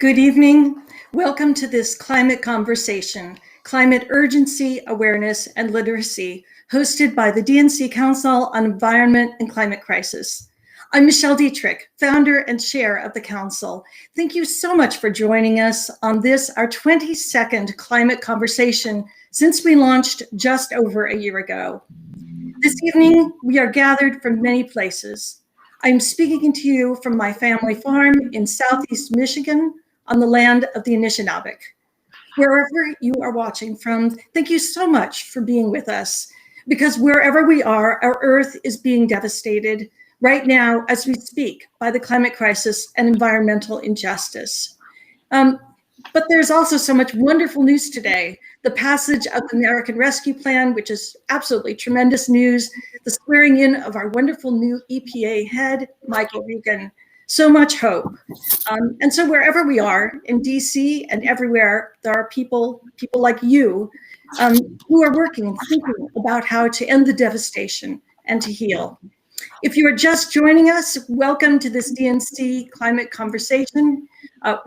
Good evening. Welcome to this climate conversation, Climate Urgency, Awareness, and Literacy, hosted by the DNC Council on Environment and Climate Crisis. I'm Michelle Deatrick, founder and chair of the council. Thank you so much for joining us on this, our 22nd climate conversation since we launched just over a year ago. This evening, we are gathered from many places. I'm speaking to you from my family farm in Southeast Michigan on the land of the Anishinaabe. Wherever you are watching from, thank you so much for being with us, because wherever we are, our Earth is being devastated right now as we speak by the climate crisis and environmental injustice. But there's also so much wonderful news today. The passage of the American Rescue Plan, which is absolutely tremendous news, the swearing in of our wonderful new EPA head, Michael Regan. So much hope. And so wherever we are in DC and everywhere, there are people like you who are working and thinking about how to end the devastation and to heal. If you are just joining us, welcome to this DNC climate conversation.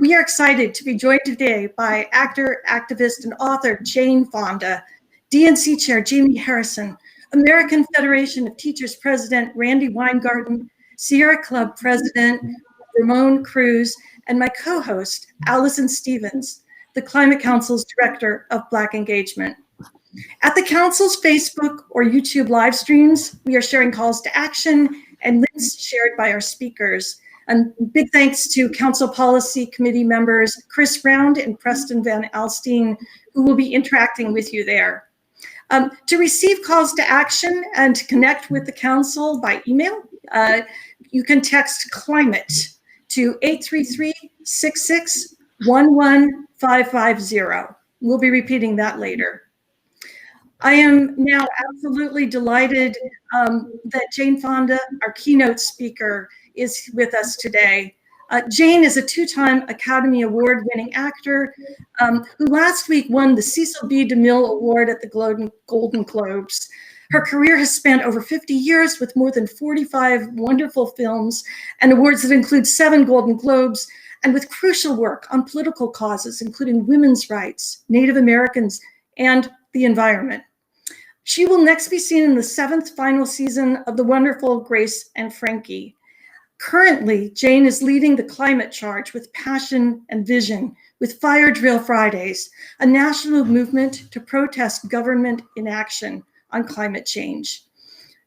We are excited to be joined today by actor, activist, and author Jane Fonda, DNC Chair Jaime Harrison, American Federation of Teachers President Randi Weingarten, Sierra Club President Ramón Cruz, and my co-host, Allison Stevens, the Climate Council's Director of Black Engagement. At the Council's Facebook or YouTube live streams, we are sharing calls to action and links shared by our speakers. And big thanks to Council Policy Committee members Chris Round and Preston Van Alstine, who will be interacting with you there. To receive calls to action and to connect with the Council by email, you can text CLIMATE to 833-66-11550. We'll be repeating that later. I am now absolutely delighted that Jane Fonda, our keynote speaker, is with us today. Jane is a two-time Academy Award-winning actor who last week won the Cecil B. DeMille Award at the Golden Globes. Her career has spanned over 50 years with more than 45 wonderful films and awards that include 7 Golden Globes, and with crucial work on political causes, including women's rights, Native Americans, and the environment. She will next be seen in the 7th final season of the wonderful Grace and Frankie. Currently, Jane is leading the climate charge with passion and vision with Fire Drill Fridays, a national movement to protest government inaction on climate change.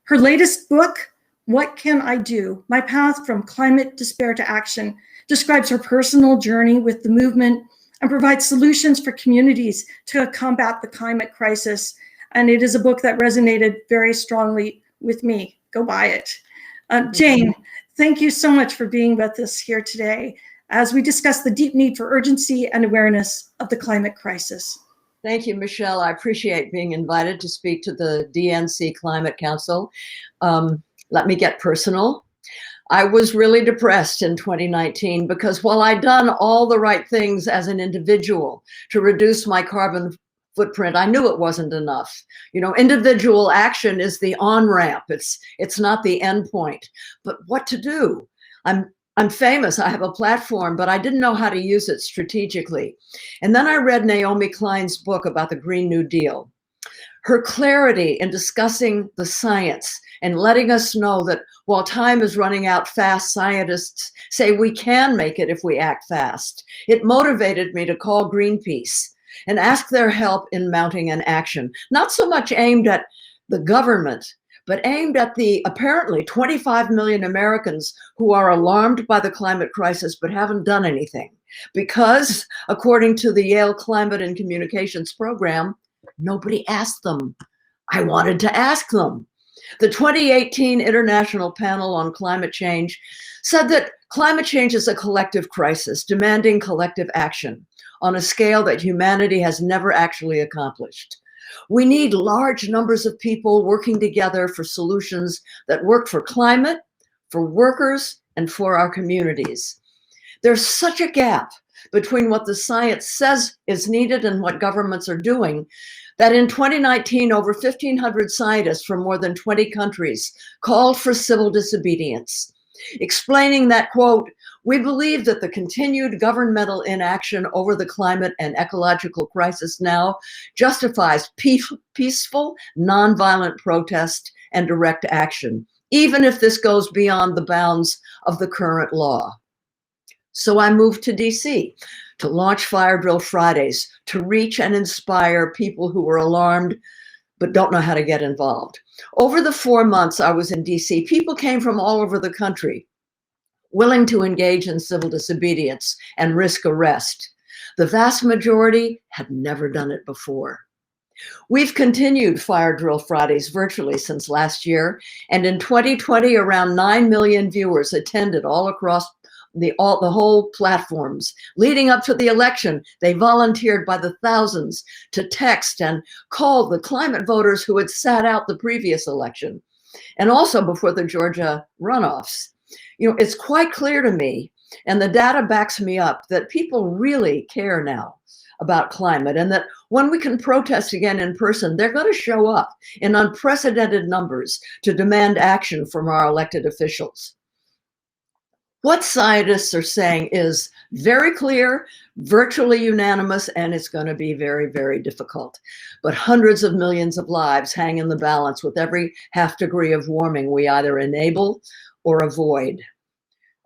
Her latest book, What Can I Do? My Path from Climate Despair to Action, describes her personal journey with the movement and provides solutions for communities to combat the climate crisis. And it is a book that resonated very strongly with me. Go buy it. Jane, thank you so much for being with us here today as we discuss the deep need for urgency and awareness of the climate crisis. Thank you, Michelle. I appreciate being invited to speak to the DNC Climate Council. Let me get personal. I was really depressed in 2019 because while I'd done all the right things as an individual to reduce my carbon footprint, I knew it wasn't enough. You know, individual action is the on-ramp. It's not the end point. But what to do? I'm famous, I have a platform, but I didn't know how to use it strategically. And then I read Naomi Klein's book about the Green New Deal. Her clarity in discussing the science and letting us know that while time is running out fast, scientists say we can make it if we act fast. It motivated me to call Greenpeace and ask their help in mounting an action, not so much aimed at the government, but aimed at the apparently 25 million Americans who are alarmed by the climate crisis but haven't done anything. Because, according to the Yale Climate and Communications Program, nobody asked them. I wanted to ask them. The 2018 International Panel on Climate Change said that climate change is a collective crisis demanding collective action on a scale that humanity has never actually accomplished. We need large numbers of people working together for solutions that work for climate, for workers, and for our communities. There's such a gap between what the science says is needed and what governments are doing that in 2019, over 1,500 scientists from more than 20 countries called for civil disobedience, explaining that, quote, We believe that the continued governmental inaction over the climate and ecological crisis now justifies peaceful, nonviolent protest and direct action, even if this goes beyond the bounds of the current law. So I moved to DC to launch Fire Drill Fridays, to reach and inspire people who were alarmed but don't know how to get involved. Over the 4 months I was in DC, people came from all over the country, willing to engage in civil disobedience and risk arrest. The vast majority had never done it before. We've continued Fire Drill Fridays virtually since last year, and in 2020, around 9 million viewers attended all across the whole platforms. Leading up to the election, they volunteered by the thousands to text and call the climate voters who had sat out the previous election, and also before the Georgia runoffs. You know, it's quite clear to me, and the data backs me up, that people really care now about climate, and that when we can protest again in person, they're going to show up in unprecedented numbers to demand action from our elected officials. What scientists are saying is very clear, virtually unanimous, and it's going to be very, very difficult. But hundreds of millions of lives hang in the balance with every half degree of warming we either enable or avoid.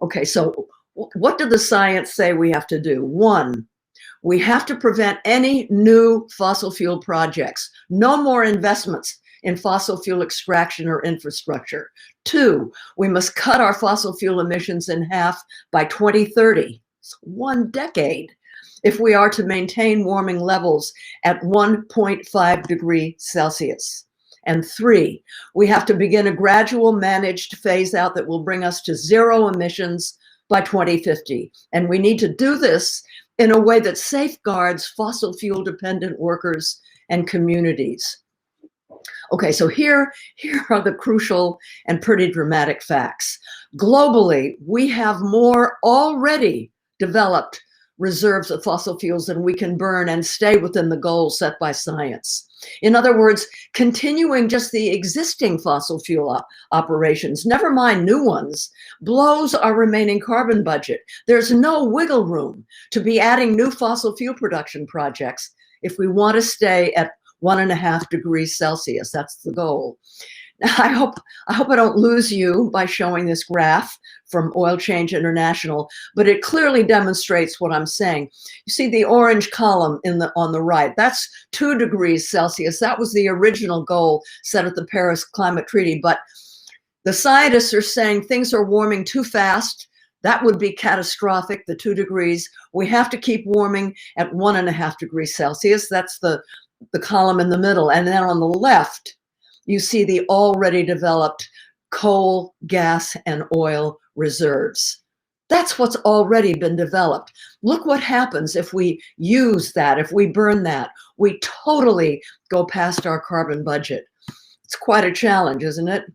Okay, so what did the science say we have to do? 1, we have to prevent any new fossil fuel projects. No more investments in fossil fuel extraction or infrastructure. 2, we must cut our fossil fuel emissions in half by 2030. It's 1 decade. If we are to maintain warming levels at 1.5 degrees Celsius. And 3, we have to begin a gradual managed phase out that will bring us to zero emissions by 2050. And we need to do this in a way that safeguards fossil fuel dependent workers and communities. Okay, so here are the crucial and pretty dramatic facts. Globally, we have more already developed reserves of fossil fuels than we can burn and stay within the goals set by science. In other words, continuing just the existing fossil fuel operations, never mind new ones, blows our remaining carbon budget. There's no wiggle room to be adding new fossil fuel production projects if we want to stay at 1.5 degrees Celsius. That's the goal. Now, I hope I don't lose you by showing this graph from Oil Change International, but it clearly demonstrates what I'm saying. You see the orange column on the right, that's 2 degrees Celsius. That was the original goal set at the Paris Climate Treaty, but the scientists are saying things are warming too fast. That would be catastrophic, the 2 degrees. We have to keep warming at 1.5 degrees Celsius. That's the column in the middle. And then on the left, you see the already developed coal, gas, and oil reserves. That's what's already been developed. Look what happens if we use that, if we burn that. We totally go past our carbon budget. It's quite a challenge, isn't it?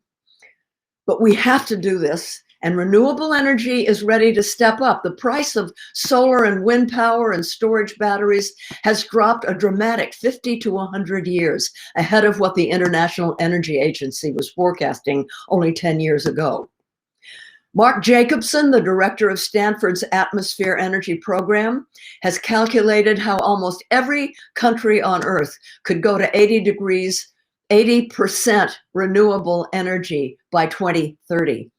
But we have to do this, and renewable energy is ready to step up. The price of solar and wind power and storage batteries has dropped a dramatic 50 to 100 years ahead of what the International Energy Agency was forecasting only 10 years ago. Mark Jacobson, the director of Stanford's Atmosphere Energy Program, has calculated how almost every country on Earth could go to 80% renewable energy by 2030.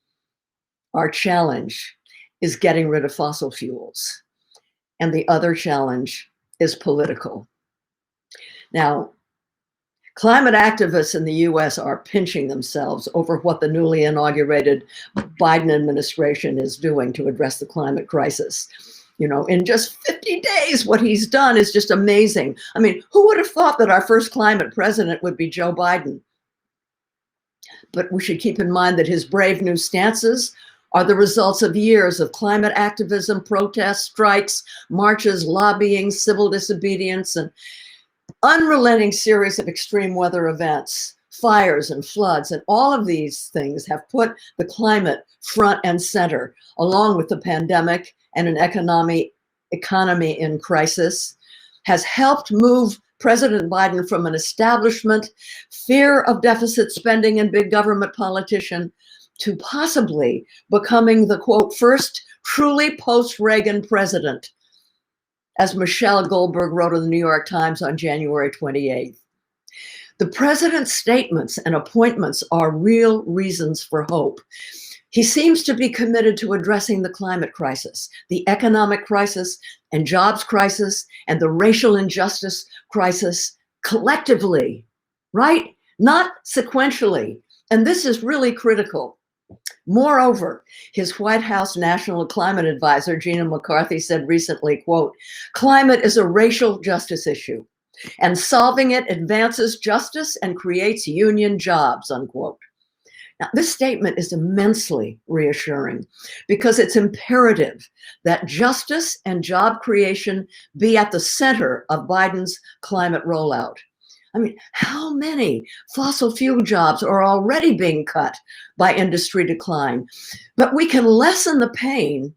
Our challenge is getting rid of fossil fuels. And the other challenge is political. Now, climate activists in the US are pinching themselves over what the newly inaugurated Biden administration is doing to address the climate crisis. You know, in just 50 days, what he's done is just amazing. I mean, who would have thought that our first climate president would be Joe Biden? But we should keep in mind that his brave new stances are the results of years of climate activism, protests, strikes, marches, lobbying, civil disobedience, and unrelenting series of extreme weather events, fires and floods. And all of these things have put the climate front and center, along with the pandemic and an economy in crisis, has helped move President Biden from an establishment, fear of deficit spending and big government politician to possibly becoming the, quote, first truly post-Reagan president, as Michelle Goldberg wrote in the New York Times on January 28th. The president's statements and appointments are real reasons for hope. He seems to be committed to addressing the climate crisis, the economic crisis and jobs crisis, and the racial injustice crisis collectively, right? Not sequentially. And this is really critical. Moreover, his White House National Climate Advisor, Gina McCarthy, said recently, quote, "Climate is a racial justice issue, and solving it advances justice and creates union jobs," unquote. Now, this statement is immensely reassuring because it's imperative that justice and job creation be at the center of Biden's climate rollout. I mean, how many fossil fuel jobs are already being cut by industry decline? But we can lessen the pain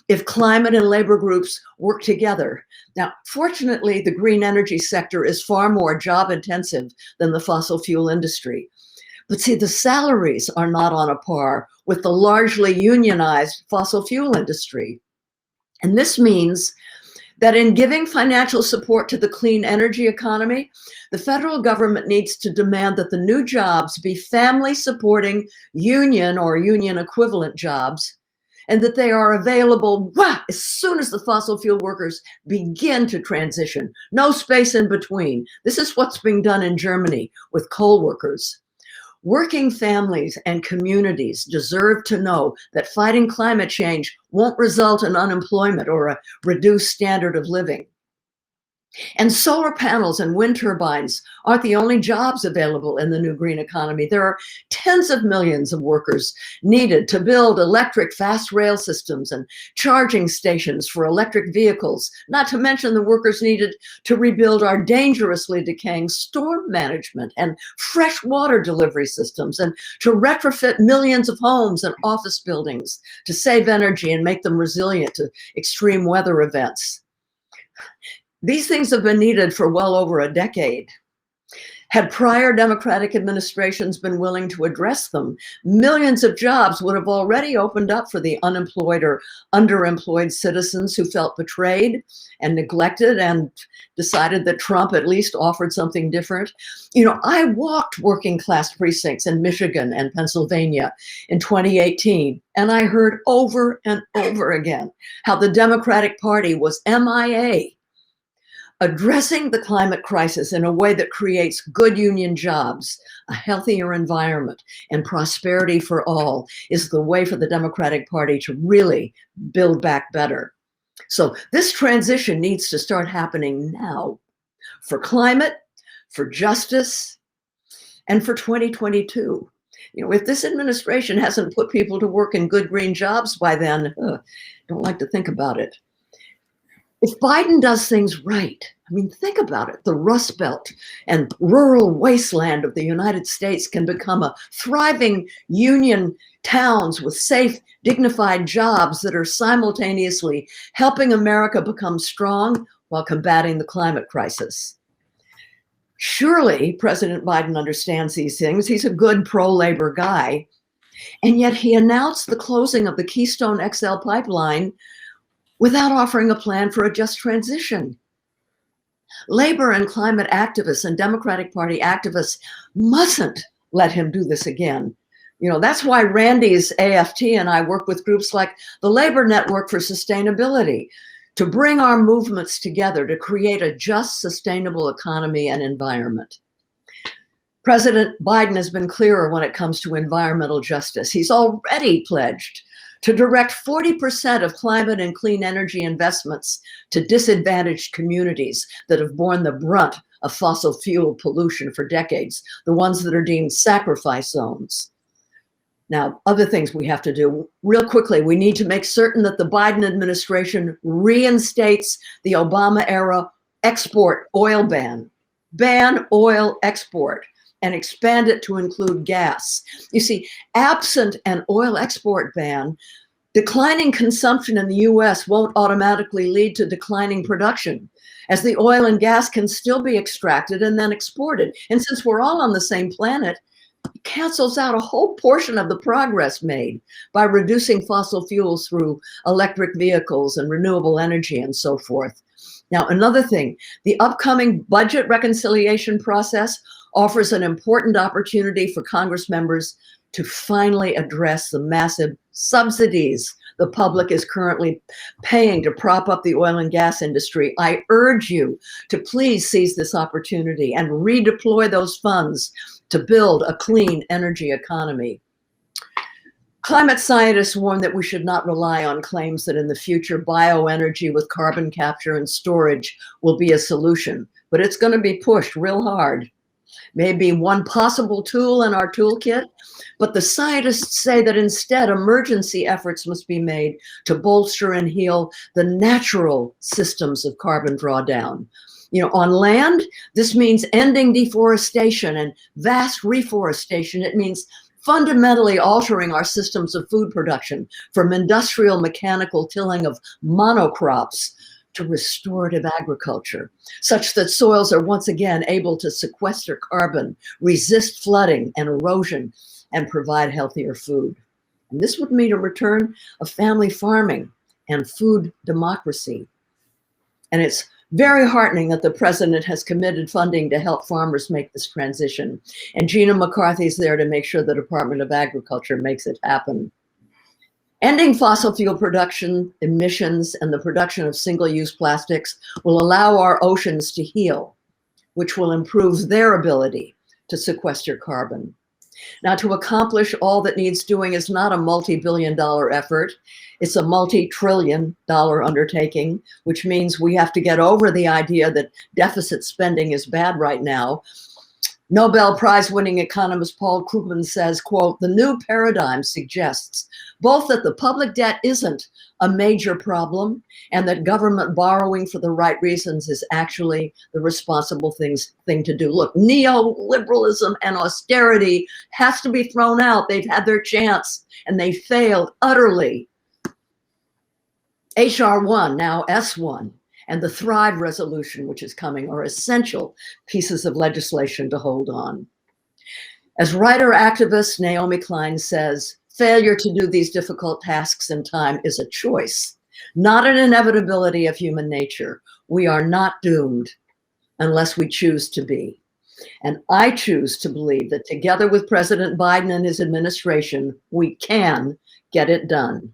if climate and labor groups work together. Now, fortunately, the green energy sector is far more job intensive than the fossil fuel industry. But see, the salaries are not on a par with the largely unionized fossil fuel industry. And this means that in giving financial support to the clean energy economy, the federal government needs to demand that the new jobs be family supporting union or union equivalent jobs, and that they are available as soon as the fossil fuel workers begin to transition. No space in between. This is what's being done in Germany with coal workers. Working families and communities deserve to know that fighting climate change won't result in unemployment or a reduced standard of living. And solar panels and wind turbines aren't the only jobs available in the new green economy. There are tens of millions of workers needed to build electric fast rail systems and charging stations for electric vehicles, not to mention the workers needed to rebuild our dangerously decaying storm management and fresh water delivery systems, and to retrofit millions of homes and office buildings to save energy and make them resilient to extreme weather events. These things have been needed for well over a decade. Had prior Democratic administrations been willing to address them, millions of jobs would have already opened up for the unemployed or underemployed citizens who felt betrayed and neglected and decided that Trump at least offered something different. You know, I walked working class precincts in Michigan and Pennsylvania in 2018, and I heard over and over again how the Democratic Party was MIA. Addressing the climate crisis in a way that creates good union jobs, a healthier environment, and prosperity for all is the way for the Democratic Party to really build back better. So this transition needs to start happening now for climate, for justice, and for 2022. You know, if this administration hasn't put people to work in good green jobs by then, don't like to think about it. If Biden does things right, I mean, think about it. The Rust Belt and rural wasteland of the United States can become a thriving union towns with safe, dignified jobs that are simultaneously helping America become strong while combating the climate crisis. Surely President Biden understands these things. He's a good pro-labor guy. And yet he announced the closing of the Keystone XL pipeline without offering a plan for a just transition. Labor and climate activists and Democratic Party activists mustn't let him do this again. You know, that's why Randi's AFT and I work with groups like the Labor Network for Sustainability to bring our movements together to create a just, sustainable economy and environment. President Biden has been clearer when it comes to environmental justice. He's already pledged to direct 40% of climate and clean energy investments to disadvantaged communities that have borne the brunt of fossil fuel pollution for decades, the ones that are deemed sacrifice zones. Now, other things we have to do real quickly. We need to make certain that the Biden administration reinstates the Obama-era export oil ban oil export, and expand it to include gas. You see, absent an oil export ban, declining consumption in the US won't automatically lead to declining production, as the oil and gas can still be extracted and then exported. And since we're all on the same planet, cancels out a whole portion of the progress made by reducing fossil fuels through electric vehicles and renewable energy and so forth. Now, another thing, the upcoming budget reconciliation process offers an important opportunity for Congress members to finally address the massive subsidies the public is currently paying to prop up the oil and gas industry. I urge you to please seize this opportunity and redeploy those funds to build a clean energy economy. Climate scientists warn that we should not rely on claims that in the future bioenergy with carbon capture and storage will be a solution, but it's going to be pushed real hard. Maybe one possible tool in our toolkit, but the scientists say that instead emergency efforts must be made to bolster and heal the natural systems of carbon drawdown. You know, on land, this means ending deforestation and vast reforestation. It means fundamentally altering our systems of food production from industrial mechanical tilling of monocrops to restorative agriculture, such that soils are once again able to sequester carbon, resist flooding and erosion, and provide healthier food. And this would mean a return of family farming and food democracy. And it's very heartening that the president has committed funding to help farmers make this transition. And Gina McCarthy's there to make sure the Department of Agriculture makes it happen. Ending fossil fuel production, emissions, and the production of single-use plastics will allow our oceans to heal, which will improve their ability to sequester carbon. Now, to accomplish all that needs doing is not a multi-billion-dollar effort. It's a multi-trillion-dollar undertaking, which means we have to get over the idea that deficit spending is bad right now. Nobel Prize-winning economist Paul Krugman says, quote, "The new paradigm suggests both that the public debt isn't a major problem and that government borrowing for the right reasons is actually the responsible thing to do." Look, neoliberalism and austerity has to be thrown out. They've had their chance and they failed utterly. HR 1, now S1, and the Thrive resolution, which is coming, are essential pieces of legislation to hold on. As writer-activist Naomi Klein says, failure to do these difficult tasks in time is a choice, not an inevitability of human nature. We are not doomed unless we choose to be. And I choose to believe that together with President Biden and his administration, we can get it done.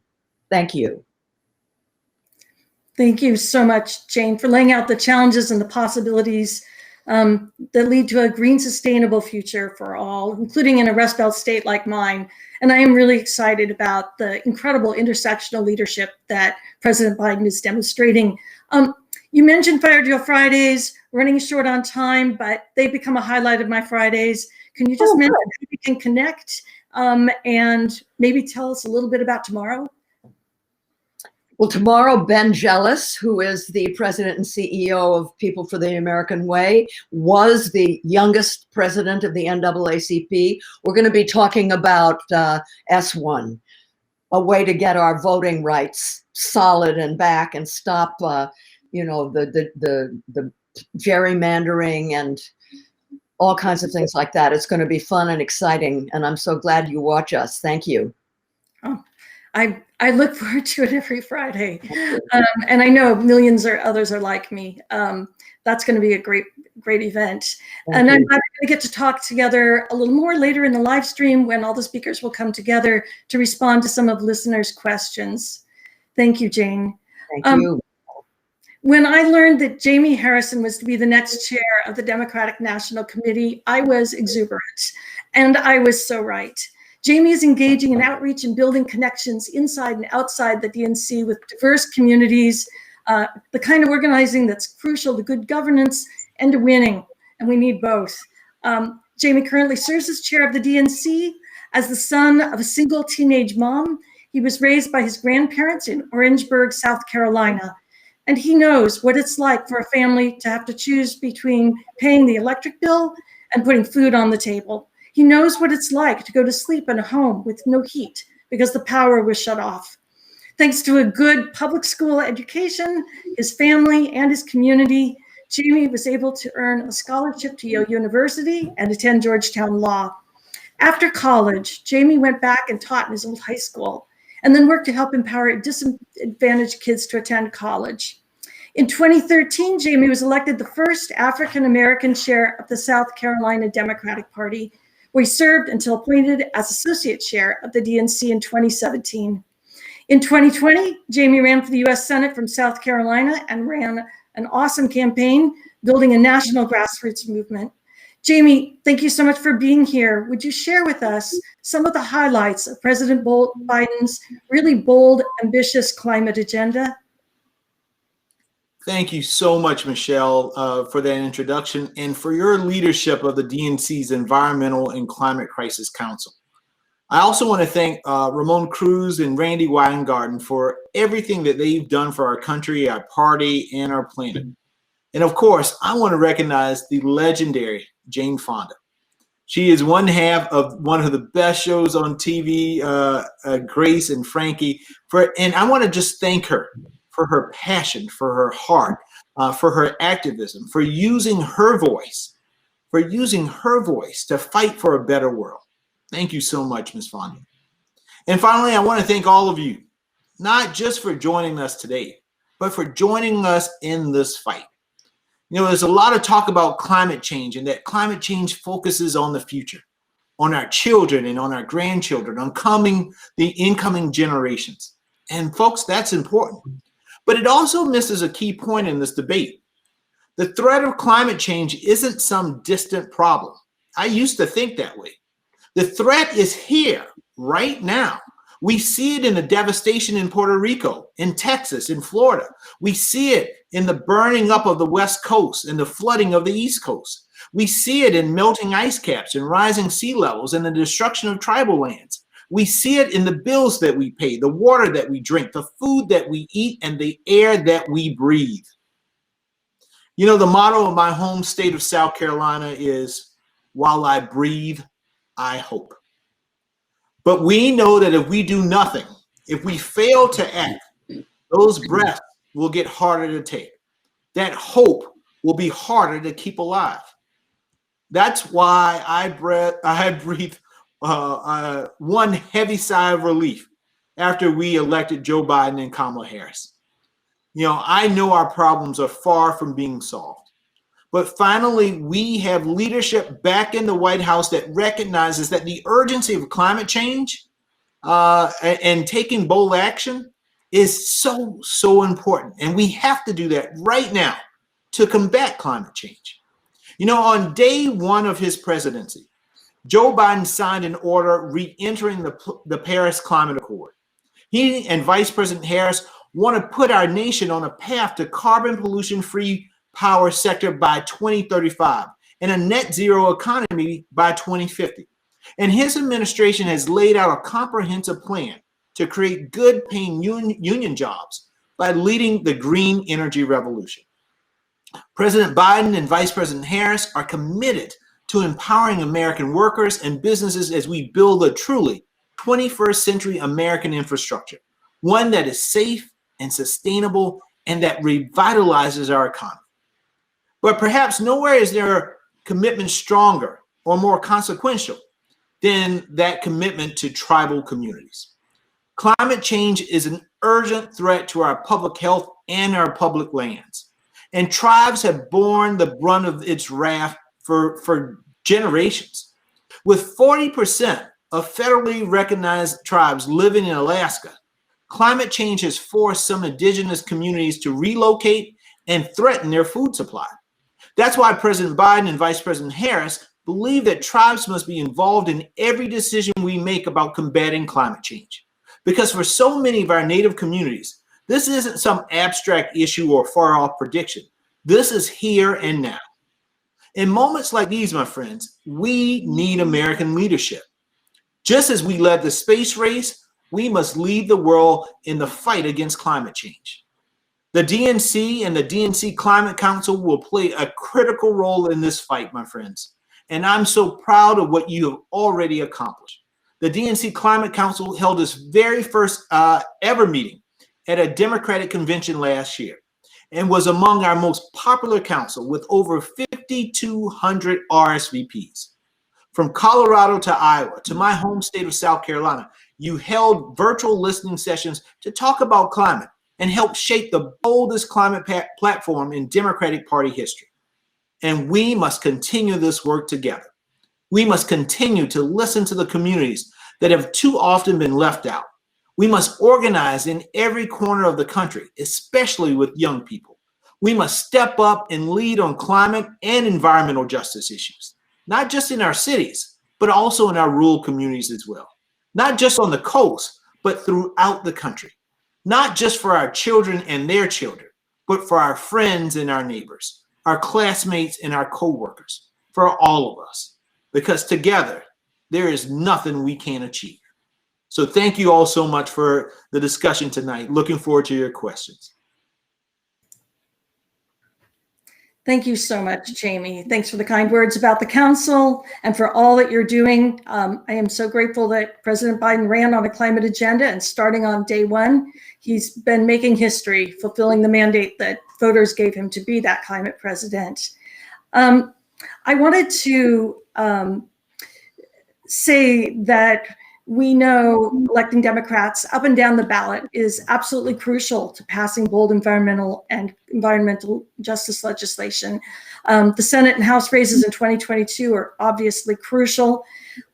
Thank you. Thank you so much, Jane, for laying out the challenges and the possibilities that lead to a green, sustainable future for all, including in a Rust Belt state like mine. And I am really excited about the incredible intersectional leadership that President Biden is demonstrating. You mentioned Fire Drill Fridays, running short on time, but they've become a highlight of my Fridays. Can you just mention how we can connect and maybe tell us a little bit about tomorrow? Well, tomorrow, Ben Jealous, who is the president and CEO of People for the American Way, was the youngest president of the NAACP. We're going to be talking about S1, a way to get our voting rights solid and back and stop, the gerrymandering and all kinds of things like that. It's going to be fun and exciting, and I'm so glad you watch us. Thank you. Oh, I look forward to it every Friday. And I know millions or others are like me. That's going to be a great event. And I'm going to get to talk together a little more later in the live stream when all the speakers will come together to respond to some of listeners' questions. Thank you, Jane. Thank you. When I learned that Jaime Harrison was to be the next chair of the Democratic National Committee, I was exuberant, and I was so right. Jaime is engaging in outreach and building connections inside and outside the DNC with diverse communities, the kind of organizing that's crucial to good governance and to winning, and we need both. Jaime currently serves as chair of the DNC. As the son of a single teenage mom, he was raised by his grandparents in Orangeburg, South Carolina, and he knows what it's like for a family to have to choose between paying the electric bill and putting food on the table. He knows what it's like to go to sleep in a home with no heat because the power was shut off. Thanks to a good public school education, his family and his community, Jaime was able to earn a scholarship to Yale University and attend Georgetown Law. After college, Jaime went back and taught in his old high school, and then worked to help empower disadvantaged kids to attend college. In 2013, Jaime was elected the first African-American chair of the South Carolina Democratic Party, where he served until appointed as associate chair of the DNC in 2017. In 2020, Jaime ran for the US Senate from South Carolina and ran an awesome campaign building a national grassroots movement. Jaime, thank you so much for being here. Would you share with us some of the highlights of President Biden's really bold, ambitious climate agenda? Thank you so much, Michelle, for that introduction and for your leadership of the DNC's Environmental and Climate Crisis Council. I also want to thank Ramón Cruz and Randi Weingarten for everything that they've done for our country, our party, and our planet. And of course, I want to recognize the legendary Jane Fonda. She is one half of one of the best shows on TV, Grace and Frankie. And I want to just thank her for her passion, for her heart, for her activism, for using her voice to fight for a better world. Thank you so much, Ms. Fonda. And finally, I want to thank all of you, not just for joining us today, but for joining us in this fight. You know, there's a lot of talk about climate change, and that climate change focuses on the future, on our children and on our grandchildren, on the incoming generations. And folks, that's important. But it also misses a key point in this debate. The threat of climate change isn't some distant problem. I used to think that way. The threat is here right now. We see it in the devastation in Puerto Rico, in Texas, in Florida. We see it in the burning up of the West Coast and the flooding of the East Coast. We see it in melting ice caps and rising sea levels and the destruction of tribal lands. We see it in the bills that we pay, the water that we drink, the food that we eat, and the air that we breathe. You know, the motto of my home state of South Carolina is, while I breathe, I hope. But we know that if we do nothing, if we fail to act, those breaths will get harder to take. That hope will be harder to keep alive. That's why I breathe one heavy sigh of relief after we elected Joe Biden and Kamala Harris. You know, I know our problems are far from being solved. But finally, we have leadership back in the White House that recognizes that the urgency of climate change and taking bold action is so important. And we have to do that right now to combat climate change. You know, on day one of his presidency, Joe Biden signed an order re-entering the Paris Climate Accord. He and Vice President Harris want to put our nation on a path to carbon pollution-free power sector by 2035 and a net zero economy by 2050. And his administration has laid out a comprehensive plan to create good paying union jobs by leading the green energy revolution. President Biden and Vice President Harris are committed to empowering American workers and businesses as we build a truly 21st century American infrastructure, one that is safe and sustainable and that revitalizes our economy. But perhaps nowhere is their commitment stronger or more consequential than that commitment to tribal communities. Climate change is an urgent threat to our public health and our public lands. And tribes have borne the brunt of its wrath for generations. With 40% of federally recognized tribes living in Alaska, climate change has forced some indigenous communities to relocate and threaten their food supply. That's why President Biden and Vice President Harris believe that tribes must be involved in every decision we make about combating climate change. Because for so many of our Native communities, this isn't some abstract issue or far-off prediction. This is here and now. In moments like these, my friends, we need American leadership. Just as we led the space race, we must lead the world in the fight against climate change. The DNC and the DNC Climate Council will play a critical role in this fight, my friends. And I'm so proud of what you have already accomplished. The DNC Climate Council held its very first ever meeting at a Democratic convention last year and was among our most popular council with over 5,200 RSVPs. From Colorado to Iowa to my home state of South Carolina, you held virtual listening sessions to talk about climate and help shape the boldest climate platform in Democratic Party history. And we must continue this work together. We must continue to listen to the communities that have too often been left out. We must organize in every corner of the country, especially with young people. We must step up and lead on climate and environmental justice issues, not just in our cities, but also in our rural communities as well. Not just on the coast, but throughout the country. Not just for our children and their children, but for our friends and our neighbors, our classmates and our coworkers, for all of us. Because together, there is nothing we can't achieve. So thank you all so much for the discussion tonight. Looking forward to your questions. Thank you so much, Jaime. Thanks for the kind words about the council and for all that you're doing. I am so grateful that President Biden ran on a climate agenda, and starting on day one, he's been making history, fulfilling the mandate that voters gave him to be that climate president. I wanted to say that we know electing Democrats up and down the ballot is absolutely crucial to passing bold environmental justice legislation. The Senate and House races in 2022 are obviously crucial.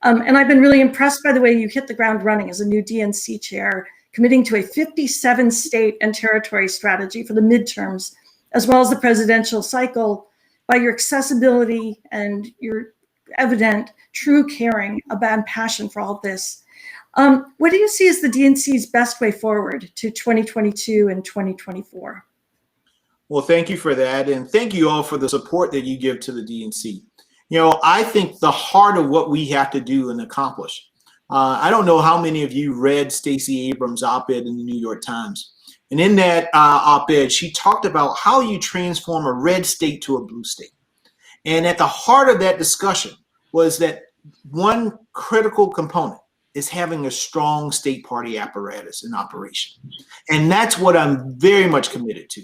And I've been really impressed by the way you hit the ground running as a new DNC chair, committing to a 57 state and territory strategy for the midterms, as well as the presidential cycle, by your accessibility and your evident true caring about and passion for all of this. What do you see as the DNC's best way forward to 2022 and 2024? Well, thank you for that. And thank you all for the support that you give to the DNC. You know, I think the heart of what we have to do and accomplish. I don't know how many of you read Stacey Abrams' op-ed in the New York Times. And in that op-ed, she talked about how you transform a red state to a blue state. And at the heart of that discussion was that one critical component is having a strong state party apparatus in operation. And that's what I'm very much committed to.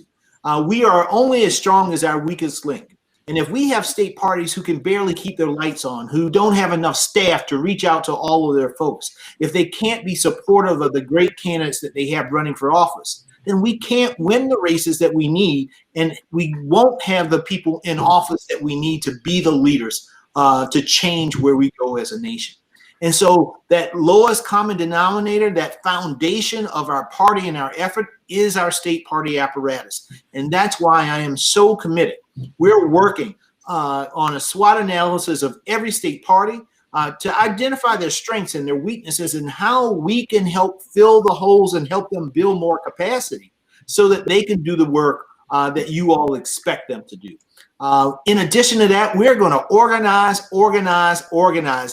We are only as strong as our weakest link. And if we have state parties who can barely keep their lights on, who don't have enough staff to reach out to all of their folks, if they can't be supportive of the great candidates that they have running for office, then we can't win the races that we need, and we won't have the people in office that we need to be the leaders to change where we go as a nation. And so that lowest common denominator, that foundation of our party and our effort is our state party apparatus. And that's why I am so committed. We're working on a SWOT analysis of every state party to identify their strengths and their weaknesses and how we can help fill the holes and help them build more capacity so that they can do the work that you all expect them to do. In addition to that, we're going to organize,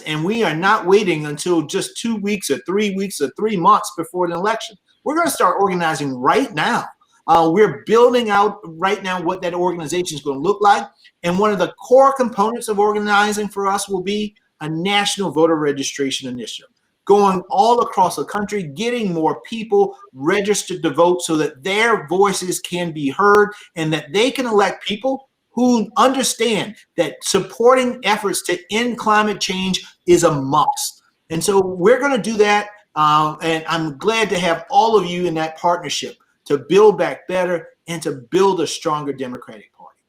and we are not waiting until just 2 weeks or 3 weeks or 3 months before an election. We're going to start organizing right now. We're building out right now what that organization is going to look like. And one of the core components of organizing for us will be a national voter registration initiative, going all across the country, getting more people registered to vote so that their voices can be heard and that they can elect people who understand that supporting efforts to end climate change is a must. And so we're going to do that. And I'm glad to have all of you in that partnership to build back better and to build a stronger Democratic Party.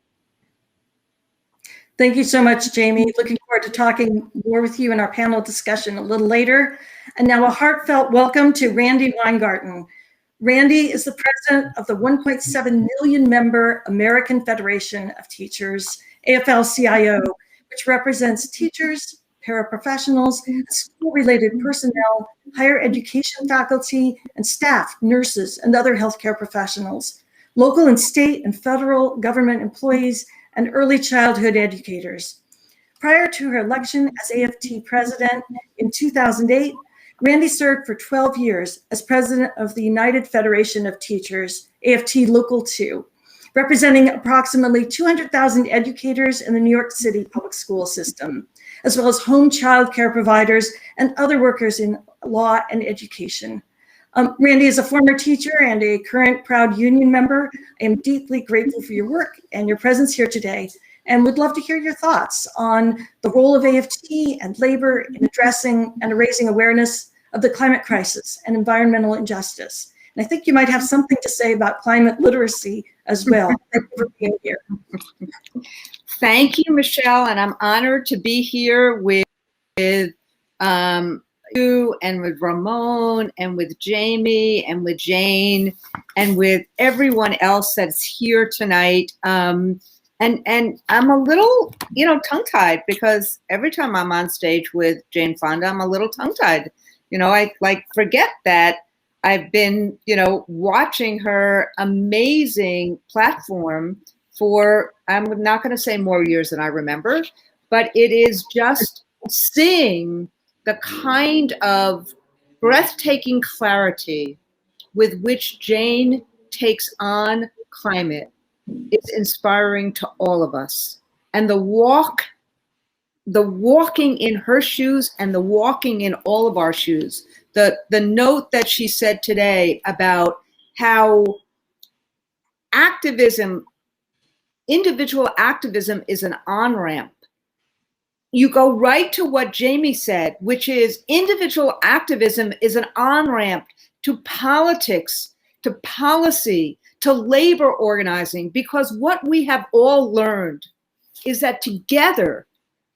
Thank you so much, Jaime. Looking forward to talking more with you in our panel discussion a little later. And now a heartfelt welcome to Randi Weingarten. Randi is the president of the 1.7 million member American Federation of Teachers, AFL-CIO, which represents teachers, paraprofessionals, school-related personnel, higher education faculty, and staff, nurses, and other healthcare professionals, local and state and federal government employees, and early childhood educators. Prior to her election as AFT president in 2008, Randi served for 12 years as president of the United Federation of Teachers, AFT Local 2, representing approximately 200,000 educators in the New York City public school system, as well as home child care providers and other workers in law and education. Randi is a former teacher and a current proud union member. I am deeply grateful for your work and your presence here today. and would love to hear your thoughts on the role of AFT and labor in addressing and raising awareness of the climate crisis and environmental injustice. And I think you might have something to say about climate literacy as well. Thank you for being here. Thank you, Michelle, and I'm honored to be here with you and with Ramon and with Jaime and with Jane and with everyone else that's here tonight. And I'm a little, tongue-tied, because every time I'm on stage with Jane Fonda, I'm a little tongue-tied. I forget that I've been, watching her amazing platform for, I'm not going to say more years than I remember, but it is just seeing the kind of breathtaking clarity with which Jane takes on climate is inspiring to all of us. And the walking in her shoes and the walking in all of our shoes. The note that she said today about how individual activism is an on-ramp. You go right to what Jaime said, which is individual activism is an on-ramp to politics, to policy, to labor organizing, because what we have all learned is that together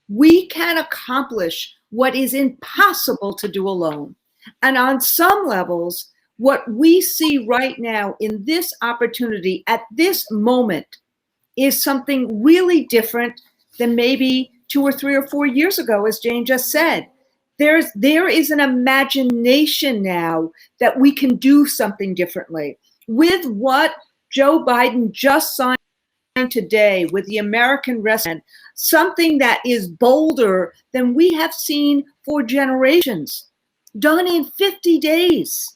we can accomplish what is impossible to do alone. And on some levels, what we see right now in this opportunity at this moment is something really different than maybe 2 or 3 or 4 years ago, as Jane just said. There is an imagination now that we can do something differently. With what Joe Biden just signed today with the American Rescue, something that is bolder than we have seen for generations, done in 50 days,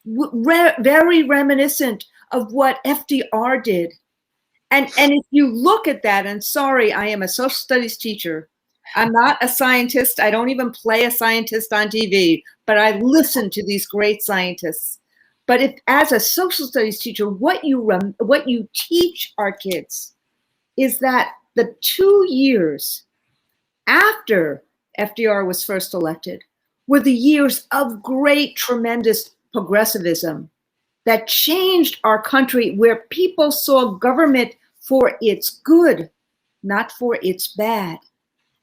very reminiscent of what FDR did. And if you look at that, and sorry, I am a social studies teacher. I'm not a scientist. I don't even play a scientist on TV, but I listen to these great scientists. But if, as a social studies teacher, what you teach our kids is that the 2 years after FDR was first elected were the years of great, tremendous progressivism that changed our country, where people saw government for its good, not for its bad.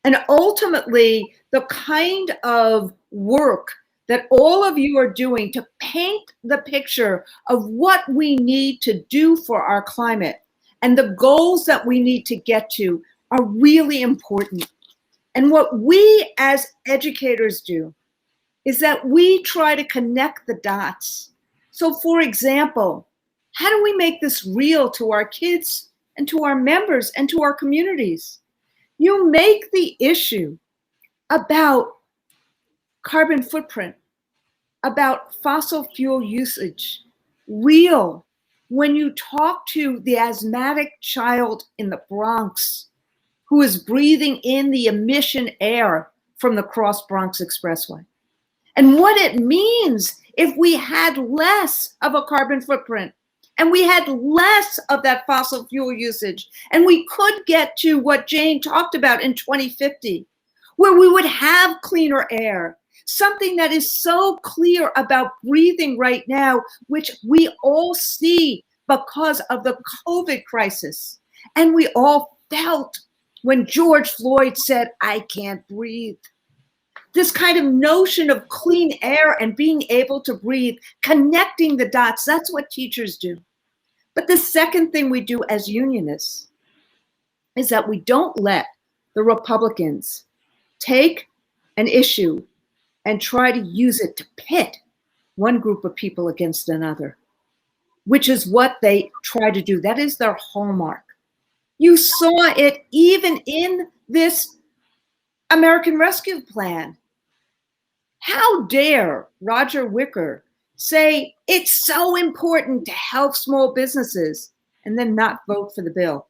And ultimately, the kind of work that all of you are doing to paint the picture of what we need to do for our climate and the goals that we need to get to are really important. And what we as educators do is that we try to connect the dots. So for example, how do we make this real to our kids and to our members and to our communities? You make the issue about carbon footprint, about fossil fuel usage, real when you talk to the asthmatic child in the Bronx who is breathing in the emission air from the Cross Bronx Expressway. And what it means if we had less of a carbon footprint and we had less of that fossil fuel usage, and we could get to what Jane talked about in 2050, where we would have cleaner air, something that is so clear about breathing right now, which we all see because of the COVID crisis. And we all felt when George Floyd said, "I can't breathe." This kind of notion of clean air and being able to breathe, connecting the dots, that's what teachers do. But the second thing we do as unionists is that we don't let the Republicans take an issue and try to use it to pit one group of people against another, which is what they try to do. That is their hallmark. You saw it even in this American Rescue Plan. How dare Roger Wicker say it's so important to help small businesses and then not vote for the bill?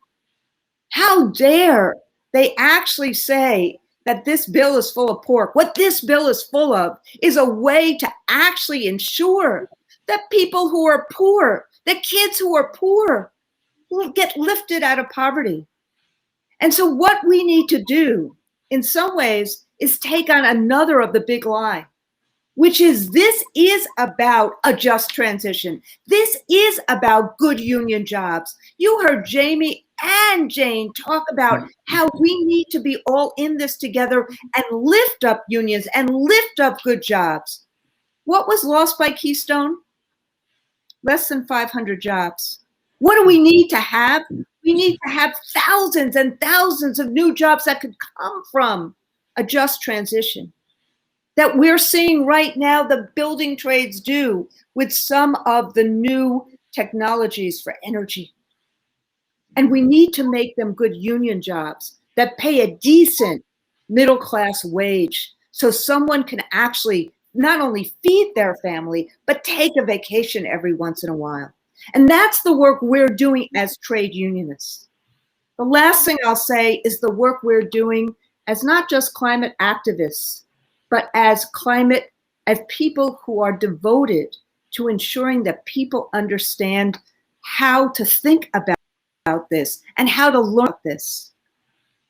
How dare they actually say that this bill is full of pork? What this bill is full of is a way to actually ensure that people who are poor, that kids who are poor, will get lifted out of poverty. And so what we need to do in some ways is take on another of the big lie, which is this is about a just transition. This is about good union jobs. You heard Jaime and Jane talk about how we need to be all in this together and lift up unions and lift up good jobs. What was lost by Keystone? Less than 500 jobs. What do we need to have? We need to have thousands and thousands of new jobs that could come from a just transition that we're seeing right now the building trades do with some of the new technologies for energy. And we need to make them good union jobs that pay a decent middle-class wage so someone can actually not only feed their family, but take a vacation every once in a while. And that's the work we're doing as trade unionists. The last thing I'll say is the work we're doing as not just climate activists, but as people who are devoted to ensuring that people understand how to think about this and how to learn about this.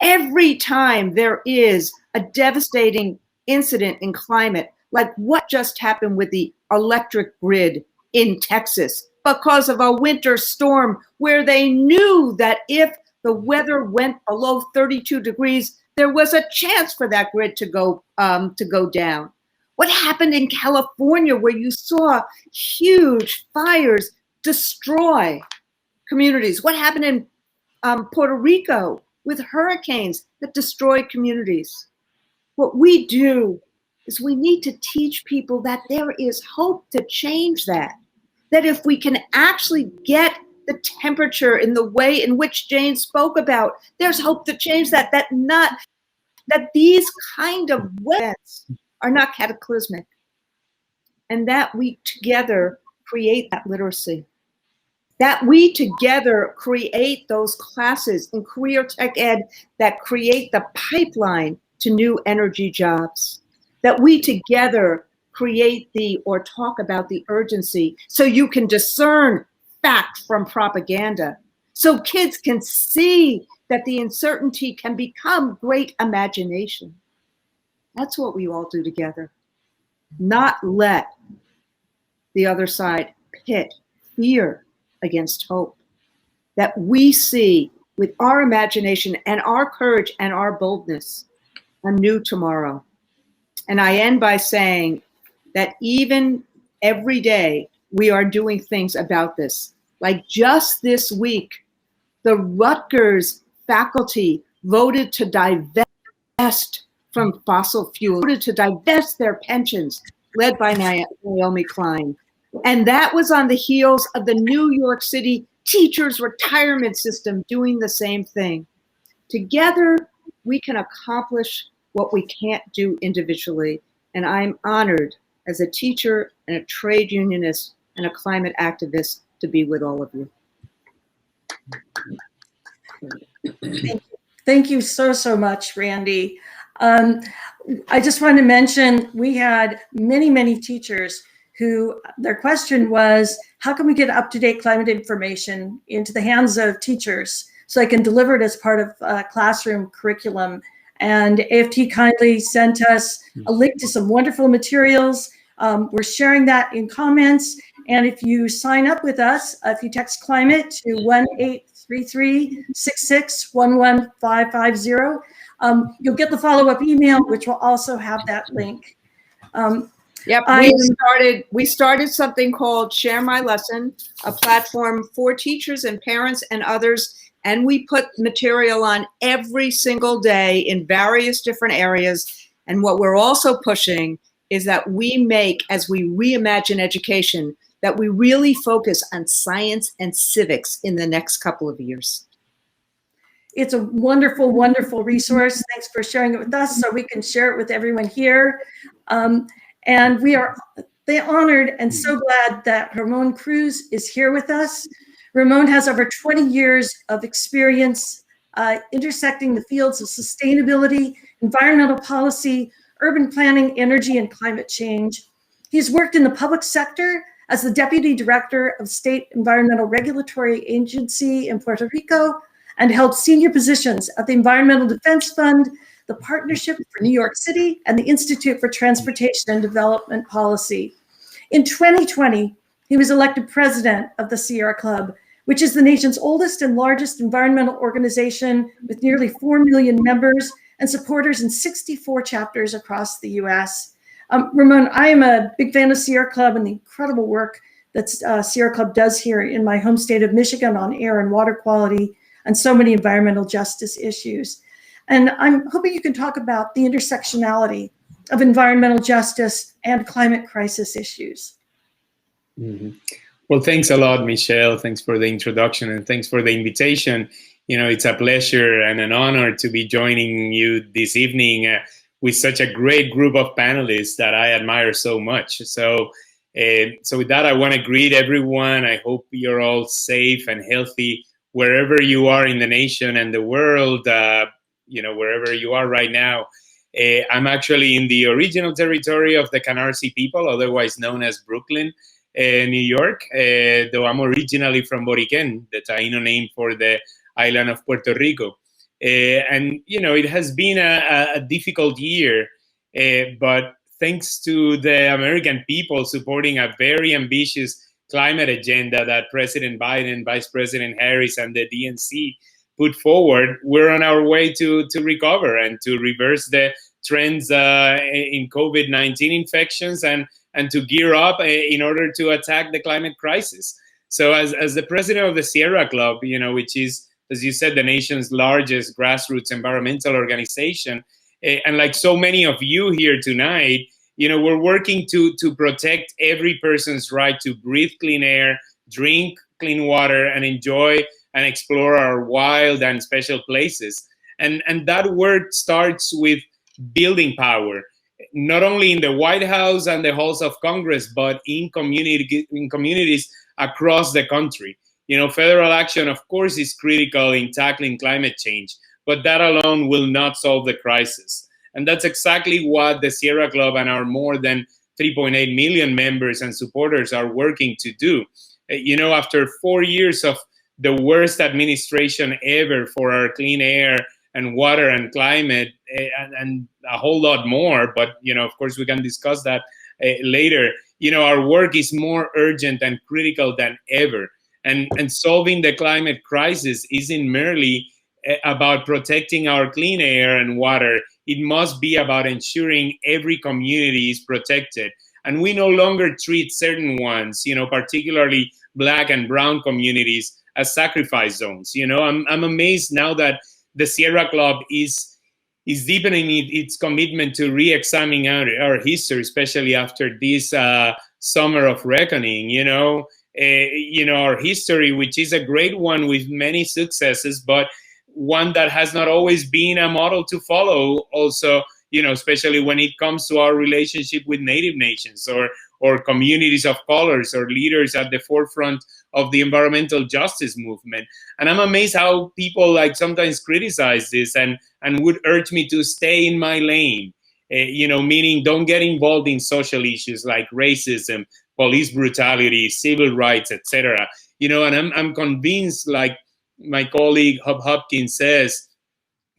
Every time there is a devastating incident in climate, like what just happened with the electric grid in Texas because of a winter storm where they knew that if the weather went below 32 degrees, there was a chance for that grid to go down. What happened in California where you saw huge fires destroy communities? What happened in Puerto Rico with hurricanes that destroyed communities? What we do is we need to teach people that there is hope to change that. That if we can actually get the temperature in the way in which Jane spoke about, there's hope to change that. That these kind of events are not cataclysmic, and that we together create that literacy. That we together create those classes in career tech ed that create the pipeline to new energy jobs. That we together create or talk about the urgency so you can discern fact from propaganda. So kids can see that the uncertainty can become great imagination. That's what we all do together. Not let the other side pit fear against hope. That we see with our imagination and our courage and our boldness a new tomorrow. And I end by saying that even every day we are doing things about this. Like just this week, the Rutgers faculty voted to divest from fossil fuel, voted to divest their pensions, led by Naomi Klein. And that was on the heels of the New York City teachers' retirement system doing the same thing. Together, we can accomplish what we can't do individually. And I'm honored as a teacher and a trade unionist and a climate activist to be with all of you. Thank you so much, Randi. I just want to mention we had many teachers who their question was, how can we get up-to-date climate information into the hands of teachers so they can deliver it as part of classroom curriculum? And AFT kindly sent us a link to some wonderful materials. We're sharing that in comments. And if you sign up with us, if you text climate to 1-833-66-11550, you'll get the follow-up email, which will also have that link. Yep, we started something called Share My Lesson, a platform for teachers and parents and others. And we put material on every single day in various different areas. And what we're also pushing is that we make, as we reimagine education, that we really focus on science and civics in the next couple of years. It's a wonderful resource. Thanks for sharing it with us so we can share it with everyone here. And we are honored and so glad that Ramón Cruz is here with us. Ramón has over 20 years of experience intersecting the fields of sustainability, environmental policy, urban planning, energy, and climate change. He's worked in the public sector as the Deputy Director of State Environmental Regulatory Agency in Puerto Rico, and held senior positions at the Environmental Defense Fund, the Partnership for New York City, and the Institute for Transportation and Development Policy. In 2020, he was elected president of the Sierra Club, which is the nation's oldest and largest environmental organization with nearly 4 million members and supporters in 64 chapters across the US. Ramon, I am a big fan of Sierra Club and the incredible work that Sierra Club does here in my home state of Michigan on air and water quality and so many environmental justice issues. And I'm hoping you can talk about the intersectionality of environmental justice and climate crisis issues. Mm-hmm. Well, thanks a lot, Michelle. Thanks for the introduction and thanks for the invitation. You know, it's a pleasure and an honor to be joining you this evening with such a great group of panelists that I admire so much. So with that, I want to greet everyone. I hope you're all safe and healthy wherever you are in the nation and the world, wherever you are right now. I'm actually in the original territory of the Canarsie people, otherwise known as Brooklyn, New York, though I'm originally from Boriquén, the Taino name for the island of Puerto Rico. And, it has been a difficult year, but thanks to the American people supporting a very ambitious climate agenda that President Biden, Vice President Harris, and the DNC put forward, we're on our way to recover and to reverse the trends in COVID-19 infections and to gear up in order to attack the climate crisis. So as the president of the Sierra Club, which is, as you said, the nation's largest grassroots environmental organization, and like so many of you here tonight, we're working to protect every person's right to breathe clean air, drink clean water, and enjoy and explore our wild and special places. And that work starts with building power, not only in the White House and the halls of Congress, but in communities across the country. Federal action, of course, is critical in tackling climate change, but that alone will not solve the crisis. And that's exactly what the Sierra Club and our more than 3.8 million members and supporters are working to do. After 4 years of the worst administration ever for our clean air and water and climate, and a whole lot more, but of course we can discuss that later. Our work is more urgent and critical than ever, and solving the climate crisis isn't merely about protecting our clean air and water. It must be about ensuring every community is protected, and we no longer treat certain ones, particularly Black and Brown communities, as sacrifice zones. I'm amazed now that the Sierra Club is deepening its commitment to re-examine our history, especially after this summer of reckoning. Our history, which is a great one with many successes, but one that has not always been a model to follow. Also, especially when it comes to our relationship with Native nations or communities of colors or leaders at the forefront of the environmental justice movement. And I'm amazed how people sometimes criticize this and would urge me to stay in my lane, meaning don't get involved in social issues like racism, police brutality, civil rights, etc. And I'm convinced, like my colleague Hub Hopkins says,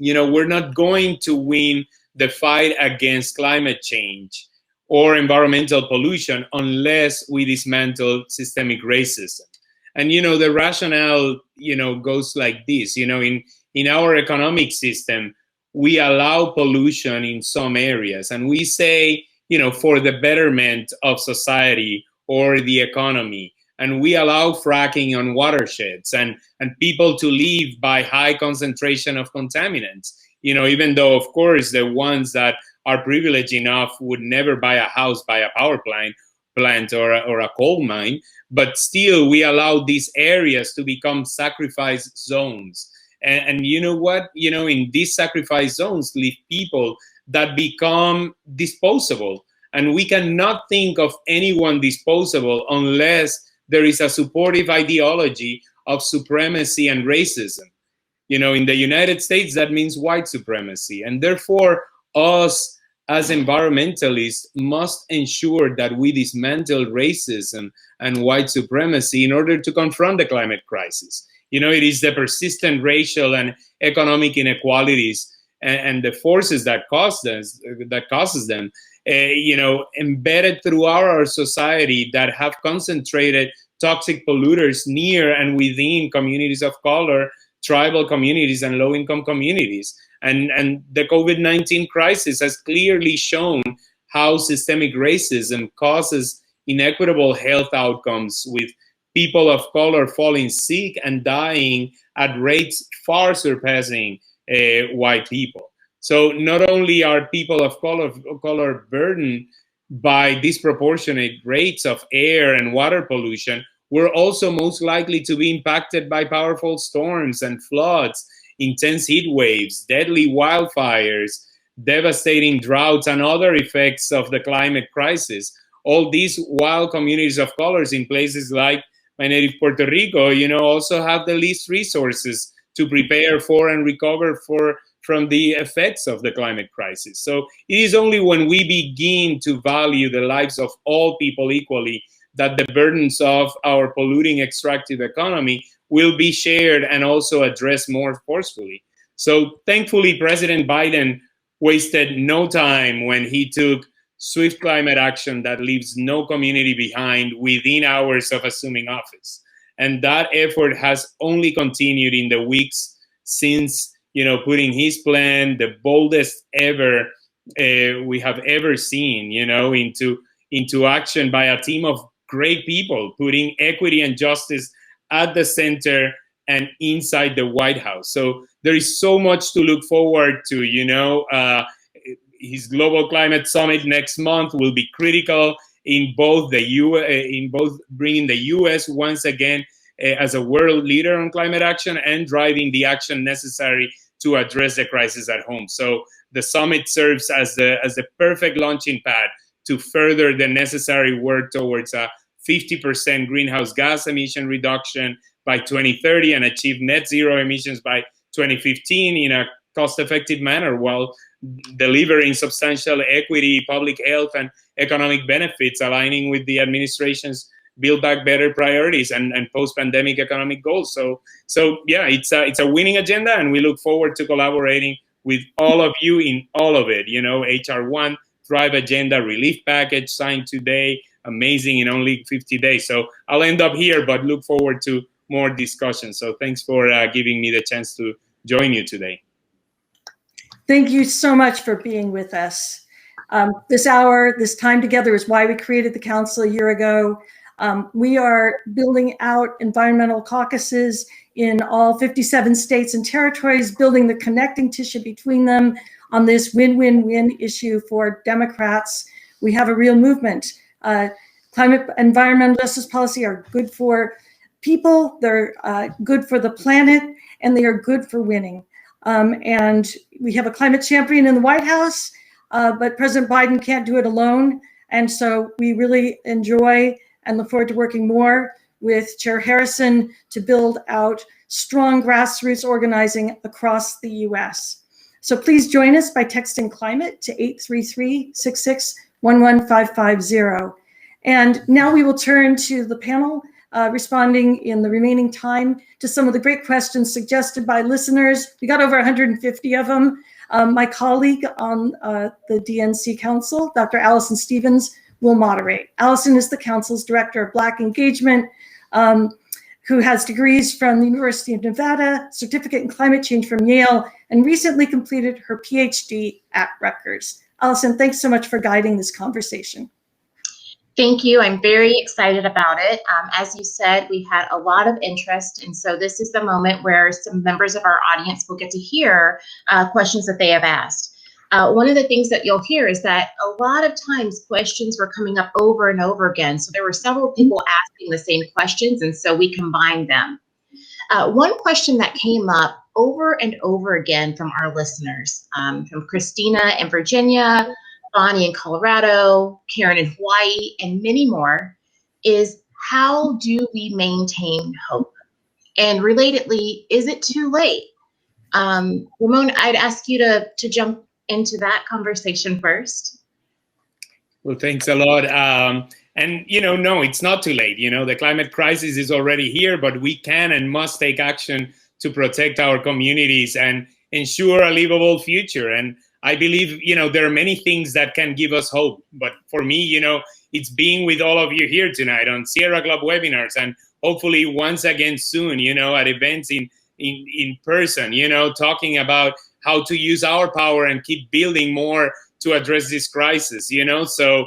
we're not going to win the fight against climate change or environmental pollution unless we dismantle systemic racism. And, the rationale, goes like this. In our economic system, we allow pollution in some areas, and we say, for the betterment of society or the economy. And we allow fracking on watersheds and people to live by high concentration of contaminants, even though, of course, the ones that are privileged enough would never buy a house by a power plant or a coal mine. But still, we allow these areas to become sacrifice zones. And you know what? In these sacrifice zones live people that become disposable. And we cannot think of anyone disposable unless there is a supportive ideology of supremacy and racism. In the United States, that means white supremacy. And therefore, us as environmentalists must ensure that we dismantle racism and white supremacy in order to confront the climate crisis. It is the persistent racial and economic inequalities and the forces that causes them, embedded throughout our society that have concentrated toxic polluters near and within communities of color, tribal communities, and low-income communities. And the COVID-19 crisis has clearly shown how systemic racism causes inequitable health outcomes, with people of color falling sick and dying at rates far surpassing white people. So not only are people of color burdened by disproportionate rates of air and water pollution, we're also most likely to be impacted by powerful storms and floods, intense heat waves, deadly wildfires, devastating droughts, and other effects of the climate crisis. All these wild communities of colors in places like my native Puerto Rico, also have the least resources to prepare for and recover from the effects of the climate crisis. So it is only when we begin to value the lives of all people equally that the burdens of our polluting extractive economy will be shared and also addressed more forcefully. So thankfully, President Biden wasted no time when he took swift climate action that leaves no community behind within hours of assuming office. And that effort has only continued in the weeks since, putting his plan, the boldest ever we have ever seen, into action by a team of great people, putting equity and justice at the center and inside the White House. So there is so much to look forward to. His global climate summit next month will be critical in both bringing the U.S. once again as a world leader on climate action and driving the action necessary to address the crisis at home. So the summit serves as the perfect launching pad to further the necessary work towards a 50% greenhouse gas emission reduction by 2030 and achieve net zero emissions by 2015 in a cost-effective manner, while delivering substantial equity, public health, and economic benefits, aligning with the administration's Build Back Better priorities and post-pandemic economic goals. So yeah, it's a winning agenda, and we look forward to collaborating with all of you in all of it. HR 1, Thrive Agenda, relief package signed today, amazing in only 50 days. So I'll end up here, but look forward to more discussion. So thanks for giving me the chance to join you today. Thank you so much for being with us. This hour, this time together is why we created the council a year ago. We are building out environmental caucuses in all 57 states and territories, building the connecting tissue between them on this win-win-win issue for Democrats. We have a real movement. Climate, environmental justice policy are good for people, they're good for the planet, and they are good for winning. And we have a climate champion in the White House, but President Biden can't do it alone. And so we really enjoy and look forward to working more with Chair Harrison to build out strong grassroots organizing across the US. So please join us by texting climate to 833-66-11550. And now we will turn to the panel, responding in the remaining time to some of the great questions suggested by listeners. We got over 150 of them. My colleague on the DNC Council, Dr. Allison Stevens, will moderate. Allison is the Council's Director of Black Engagement, who has degrees from the University of Nevada, certificate in climate change from Yale, and recently completed her PhD at Rutgers. Allison, thanks so much for guiding this conversation. Thank you. I'm very excited about it. As you said, we've had a lot of interest, and so this is the moment where some members of our audience will get to hear questions that they have asked. One of the things that you'll hear is that a lot of times questions were coming up over and over again. So there were several people asking the same questions, and so we combined them. One question that came up over and over again from our listeners, from Christina in Virginia, Bonnie in Colorado, Karen in Hawaii, and many more, is how do we maintain hope? And relatedly, is it too late? Ramon, I'd ask you to jump into that conversation first. Well, thanks a lot. And, no, it's not too late. The climate crisis is already here, but we can and must take action to protect our communities and ensure a livable future. And I believe, there are many things that can give us hope. But for me, it's being with all of you here tonight on Sierra Club webinars, and hopefully once again soon, at events in person, talking about how to use our power and keep building more to address this crisis, So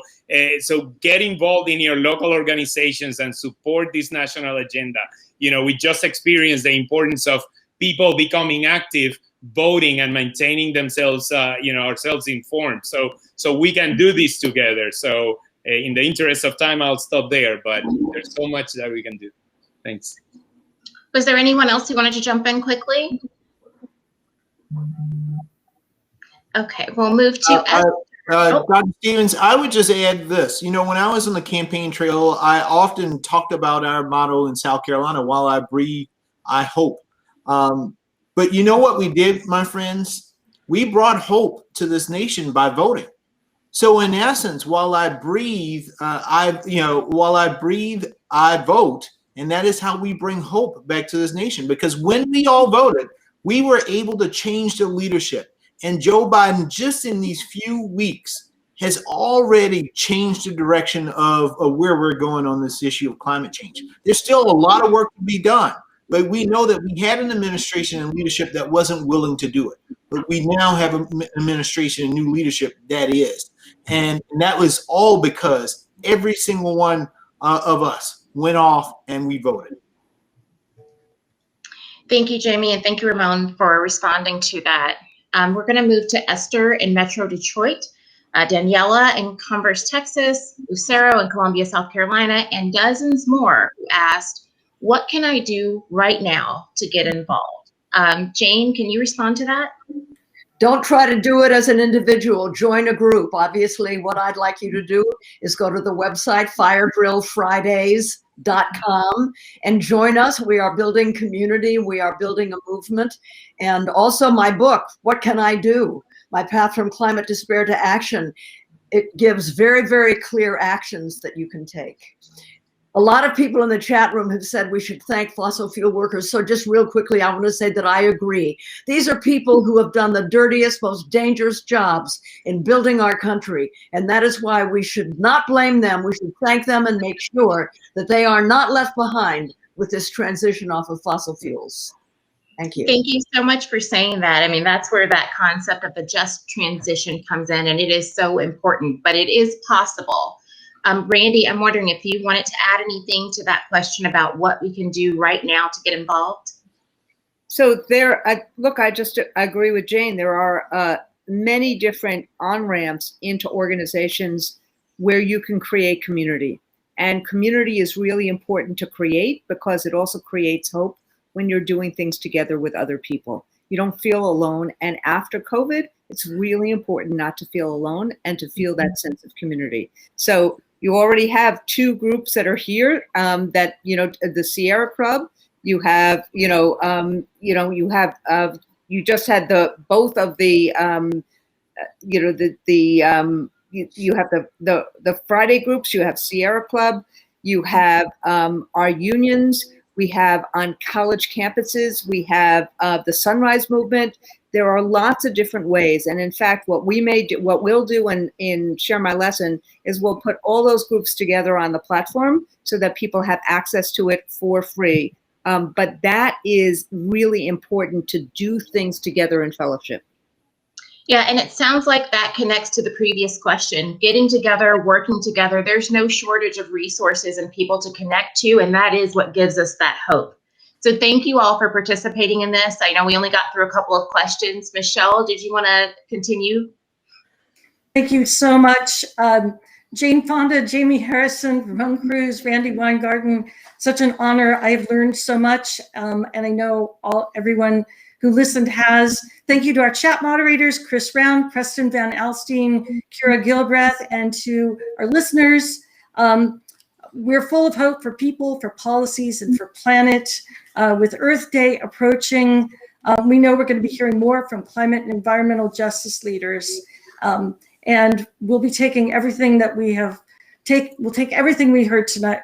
get involved in your local organizations and support this national agenda. We just experienced the importance of people becoming active, voting, and maintaining themselves, ourselves informed. So we can do this together. So in the interest of time, I'll stop there, but there's so much that we can do. Thanks. Was there anyone else who wanted to jump in quickly? Okay, we'll move to Dr. Stevens, I would just add this. When I was on the campaign trail, I often talked about our motto in South Carolina, while I breathe, I hope. But you know what we did, my friends? We brought hope to this nation by voting. So in essence, while I breathe, I vote. And that is how we bring hope back to this nation. Because when we all voted, we were able to change the leadership. And Joe Biden, just in these few weeks, has already changed the direction of where we're going on this issue of climate change. There's still a lot of work to be done, but we know that we had an administration and leadership that wasn't willing to do it. But we now have an administration and new leadership that is. And that was all because every single one of us went off and we voted. Thank you, Jamie, and thank you, Ramon, for responding to that. We're going to move to Esther in Metro Detroit, Daniela in Converse, Texas, Lucero in Columbia, South Carolina, and dozens more who asked, what can I do right now to get involved? Jane, can you respond to that? Don't try to do it as an individual. Join a group. Obviously, what I'd like you to do is go to the website firedrillfridays.com and join us. We are building community. We are building a movement. And also my book, What Can I Do? My Path from Climate Despair to Action. It gives very, very clear actions that you can take. A lot of people in the chat room have said we should thank fossil fuel workers. So just real quickly, I want to say that I agree. These are people who have done the dirtiest, most dangerous jobs in building our country. And that is why we should not blame them. We should thank them and make sure that they are not left behind with this transition off of fossil fuels. Thank you. Thank you so much for saying that. I mean, that's where that concept of the just transition comes in, and it is so important, but it is possible. Randy, I'm wondering if you wanted to add anything to that question about what we can do right now to get involved. So look, I just agree with Jane. There are many different on-ramps into organizations where you can create community. And community is really important to create because it also creates hope when you're doing things together with other people. You don't feel alone. And after COVID, it's really important not to feel alone and to feel that sense of community. So you already have two groups that are here that, the Sierra Club, you have, you just had both of the, you have the Friday groups, you have Sierra Club, you have our unions, we have on college campuses, we have the Sunrise Movement. There are lots of different ways. And in fact, what we'll do in Share My Lesson is we'll put all those groups together on the platform so that people have access to it for free. But that is really important, to do things together in fellowship. Yeah, and it sounds like that connects to the previous question. Getting together, working together, there's no shortage of resources and people to connect to, and that is what gives us that hope. So thank you all for participating in this. I know we only got through a couple of questions. Michelle, did you want to continue? Thank you so much. Jane Fonda, Jaime Harrison, Ramón Cruz, Randi Weingarten, such an honor. I've learned so much, and I know everyone who listened has. Thank you to our chat moderators, Chris Round, Preston Van Alstine, Kira Gilbreth, and to our listeners. We're full of hope for people, for policies, and for planet. With Earth Day approaching, we know we're going to be hearing more from climate and environmental justice leaders. And we'll be taking everything that we have we'll take everything we heard tonight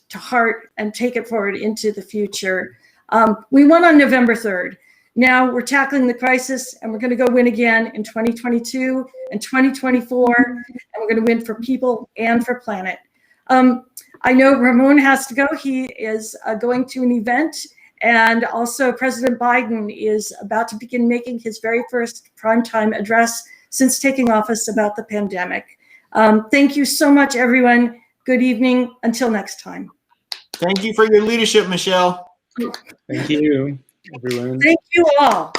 to heart and take it forward into the future. We won on November 3rd. Now we're tackling the crisis, and we're going to go win again in 2022 and 2024, and we're going to win for people and for planet. I know Ramon has to go. He is going to an event, and also President Biden is about to begin making his very first primetime address since taking office about the pandemic. Thank you so much, everyone. Good evening. Until next time. Thank you for your leadership, Michelle. Thank you, everyone. Thank you all.